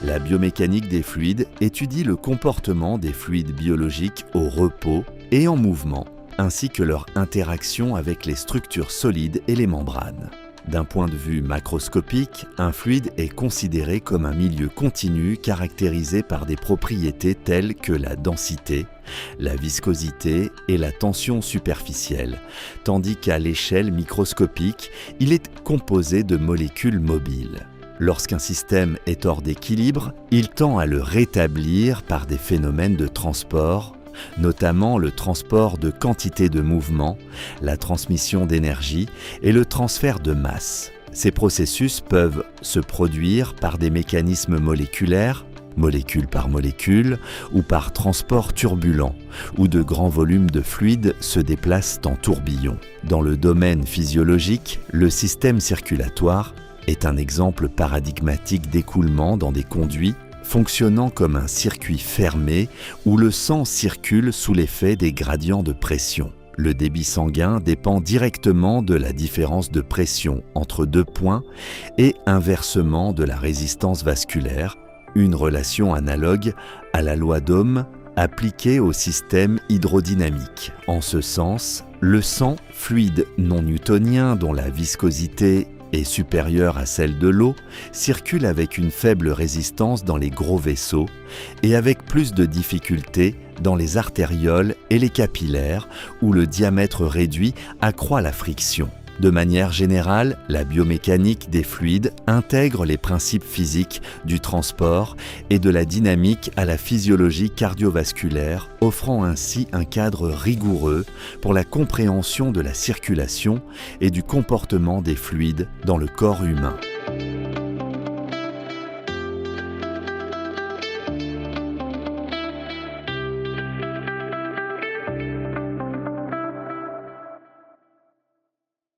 La biomécanique des fluides étudie le comportement des fluides biologiques au repos et en mouvement, ainsi que leur interaction avec les structures solides et les membranes. D'un point de vue macroscopique, un fluide est considéré comme un milieu continu caractérisé par des propriétés telles que la densité, la viscosité et la tension superficielle, tandis qu'à l'échelle microscopique, il est composé de molécules mobiles. Lorsqu'un système est hors d'équilibre, il tend à le rétablir par des phénomènes de transport, notamment le transport de quantité de mouvement, la transmission d'énergie et le transfert de masse. Ces processus peuvent se produire par des mécanismes moléculaires, molécule par molécule, ou par transport turbulent, où de grands volumes de fluide se déplacent en tourbillon. Dans le domaine physiologique, le système circulatoire est un exemple paradigmatique d'écoulement dans des conduits, fonctionnant comme un circuit fermé où le sang circule sous l'effet des gradients de pression. Le débit sanguin dépend directement de la différence de pression entre deux points et inversement de la résistance vasculaire, une relation analogue à la loi d'Ohm appliquée au système hydrodynamique. En ce sens, le sang, fluide non newtonien dont la viscosité est supérieure à celle de l'eau, circule avec une faible résistance dans les gros vaisseaux et avec plus de difficultés dans les artérioles et les capillaires où le diamètre réduit accroît la friction. De manière générale, la biomécanique des fluides intègre les principes physiques du transport et de la dynamique à la physiologie cardiovasculaire, offrant ainsi un cadre rigoureux pour la compréhension de la circulation et du comportement des fluides dans le corps humain.